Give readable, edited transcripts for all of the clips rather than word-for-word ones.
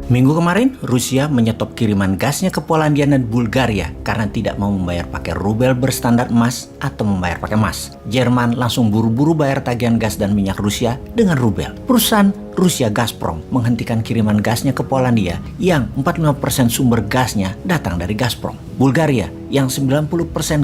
Minggu kemarin, Rusia menyetop kiriman gasnya ke Polandia dan Bulgaria karena tidak mau membayar pakai rubel berstandar emas atau membayar pakai emas. Jerman langsung buru-buru bayar tagihan gas dan minyak Rusia dengan rubel. Perusahaan Rusia Gazprom menghentikan kiriman gasnya ke Polandia yang 45% sumber gasnya datang dari Gazprom. Bulgaria yang 90%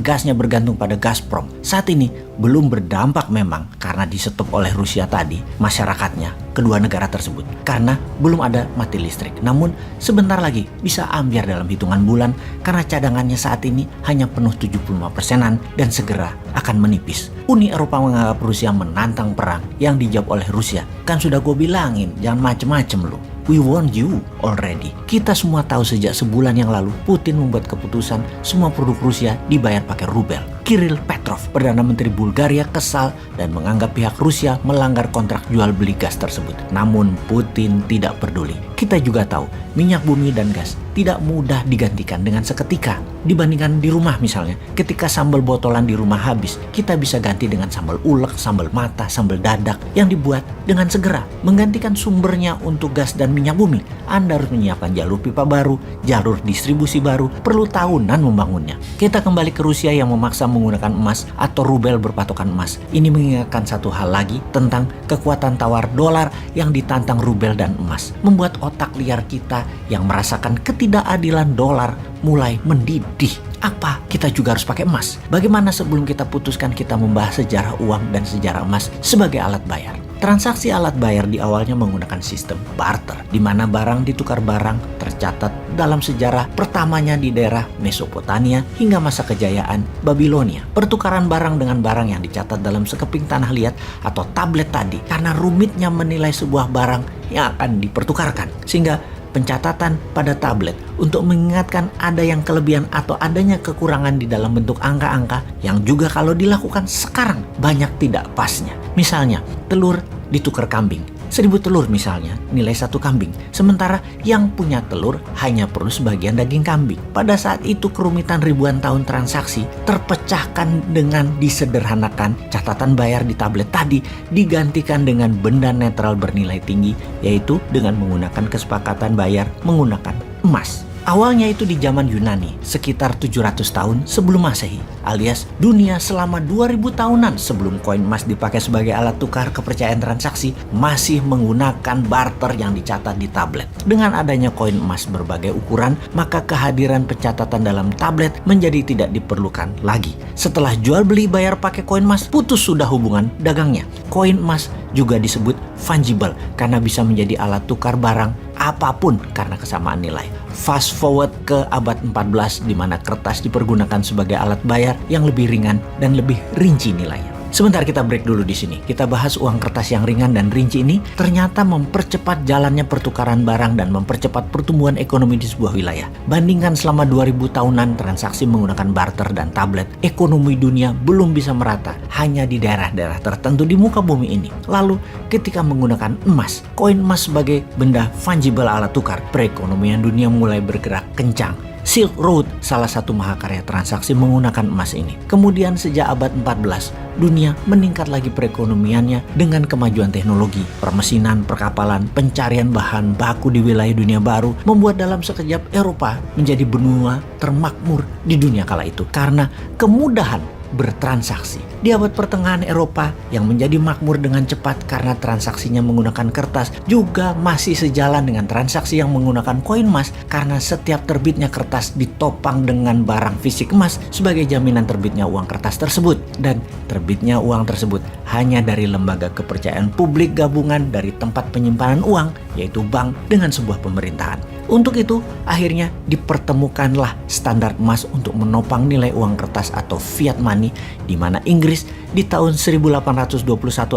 gasnya bergantung pada Gazprom saat ini belum berdampak memang karena disetop oleh Rusia tadi masyarakatnya kedua negara tersebut karena belum ada mati listrik. Namun sebentar lagi bisa ambyar dalam hitungan bulan karena cadangannya saat ini hanya penuh 75%-an dan segera akan menipis. Uni Eropa menganggap Rusia menantang perang yang dijawab oleh Rusia. Kan sudah gue bilangin jangan macem-macem lu. We warned you already. Kita semua tahu sejak sebulan yang lalu Putin membuat keputusan semua produk Rusia dibayar pakai rubel. Kirill Petrov, Perdana Menteri Bulgaria, kesal dan menganggap pihak Rusia melanggar kontrak jual beli gas tersebut. Namun Putin tidak peduli. Kita juga tahu minyak bumi dan gas tidak mudah digantikan dengan seketika. Dibandingkan di rumah misalnya, ketika sambal botolan di rumah habis, kita bisa ganti dengan sambal ulek, sambal mata, sambal dadak yang dibuat dengan segera. Menggantikan sumbernya untuk gas dan minyak bumi, Anda harus menyiapkan jalur pipa baru, jalur distribusi baru, perlu tahunan membangunnya. Kita kembali ke Rusia yang memaksa menggunakan emas atau rubel berpatokan emas. Ini mengingatkan satu hal lagi tentang kekuatan tawar dolar yang ditantang rubel dan emas. Membuat otak liar kita yang merasakan ketidakadilan dolar mulai mendidih. Apa kita juga harus pakai emas? Bagaimana sebelum kita putuskan kita membahas sejarah uang dan sejarah emas sebagai alat bayar? Transaksi alat bayar di awalnya menggunakan sistem barter, di mana barang ditukar barang tercatat dalam sejarah pertamanya di daerah Mesopotamia hingga masa kejayaan Babilonia. Pertukaran barang dengan barang yang dicatat dalam sekeping tanah liat atau tablet tadi karena rumitnya menilai sebuah barang yang akan dipertukarkan. Sehingga pencatatan pada tablet untuk mengingatkan ada yang kelebihan atau adanya kekurangan di dalam bentuk angka-angka yang juga kalau dilakukan sekarang banyak tidak pasnya. Misalnya, telur ditukar kambing. 1000 telur misalnya, nilai 1 kambing. Sementara yang punya telur hanya perlu sebagian daging kambing. Pada saat itu kerumitan ribuan tahun transaksi terpecahkan dengan disederhanakan catatan bayar di tablet tadi digantikan dengan benda netral bernilai tinggi, yaitu dengan menggunakan kesepakatan bayar menggunakan emas. Awalnya itu di zaman Yunani, sekitar 700 tahun sebelum Masehi, alias dunia selama 2000 tahunan sebelum koin emas dipakai sebagai alat tukar kepercayaan transaksi, masih menggunakan barter yang dicatat di tablet. Dengan adanya koin emas berbagai ukuran, maka kehadiran pencatatan dalam tablet menjadi tidak diperlukan lagi. Setelah jual beli bayar pakai koin emas, putus sudah hubungan dagangnya. Koin emas juga disebut fungible karena bisa menjadi alat tukar barang apapun karena kesamaan nilai. Fast forward ke abad 14 di mana kertas dipergunakan sebagai alat bayar yang lebih ringan dan lebih rinci nilainya. Sebentar kita break dulu di sini. Kita bahas uang kertas yang ringan dan rinci ini ternyata mempercepat jalannya pertukaran barang dan mempercepat pertumbuhan ekonomi di sebuah wilayah. Bandingkan selama 2000 tahunan transaksi menggunakan barter dan tablet, ekonomi dunia belum bisa merata hanya di daerah-daerah tertentu di muka bumi ini. Lalu ketika menggunakan emas, koin emas sebagai benda fungible alat tukar, perekonomian dunia mulai bergerak kencang. Silk Road salah satu mahakarya transaksi menggunakan emas ini. Kemudian sejak abad 14, dunia meningkat lagi perekonomiannya dengan kemajuan teknologi, permesinan, perkapalan, pencarian bahan baku di wilayah dunia baru, membuat dalam sekejap Eropa menjadi benua termakmur di dunia kala itu karena kemudahan bertransaksi. Di abad pertengahan Eropa yang menjadi makmur dengan cepat karena transaksinya menggunakan kertas juga masih sejalan dengan transaksi yang menggunakan koin emas karena setiap terbitnya kertas ditopang dengan barang fisik emas sebagai jaminan terbitnya uang kertas tersebut. Dan terbitnya uang tersebut hanya dari lembaga kepercayaan publik gabungan dari tempat penyimpanan uang, yaitu bank dengan sebuah pemerintahan. Untuk itu, akhirnya dipertemukanlah standar emas untuk menopang nilai uang kertas atau fiat money, di mana Inggris di tahun 1821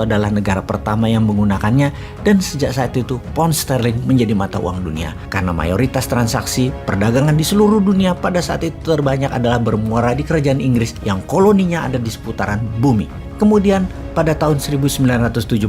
adalah negara pertama yang menggunakannya, dan sejak saat itu pound sterling menjadi mata uang dunia. Karena mayoritas transaksi perdagangan di seluruh dunia pada saat itu terbanyak adalah bermuara di kerajaan Inggris yang koloninya ada di seputaran bumi. Kemudian pada tahun 1971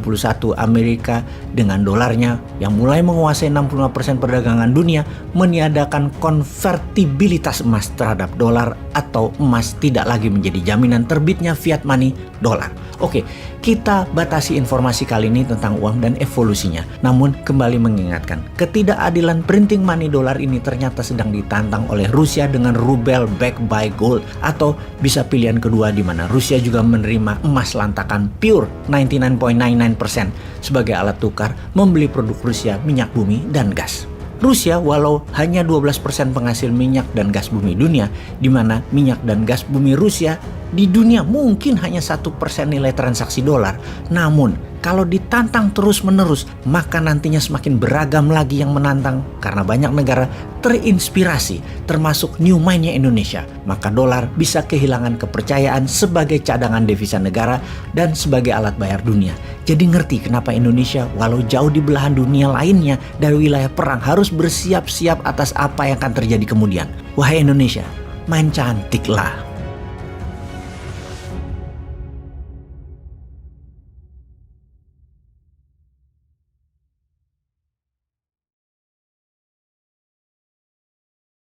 Amerika dengan dolarnya yang mulai menguasai 65% perdagangan dunia meniadakan konvertibilitas emas terhadap dolar atau emas tidak lagi menjadi jaminan terbitnya fiat money dolar. Oke, kita batasi informasi kali ini tentang uang dan evolusinya. Namun kembali mengingatkan, ketidakadilan printing money dolar ini ternyata sedang ditantang oleh Rusia dengan rubel backed by gold, atau bisa pilihan kedua di mana Rusia juga menerima emas lantakan pure 99.99% sebagai alat tukar membeli produk Rusia, minyak bumi dan gas. Rusia walau hanya 12% penghasil minyak dan gas bumi dunia, di mana minyak dan gas bumi Rusia di dunia mungkin hanya 1% nilai transaksi dolar. Namun kalau ditantang terus-menerus, maka nantinya semakin beragam lagi yang menantang karena banyak negara terinspirasi, termasuk new mind-nya Indonesia. Maka dolar bisa kehilangan kepercayaan sebagai cadangan devisa negara dan sebagai alat bayar dunia. Jadi ngerti kenapa Indonesia walau jauh di belahan dunia lainnya dari wilayah perang harus bersiap-siap atas apa yang akan terjadi kemudian. Wahai Indonesia, main cantiklah.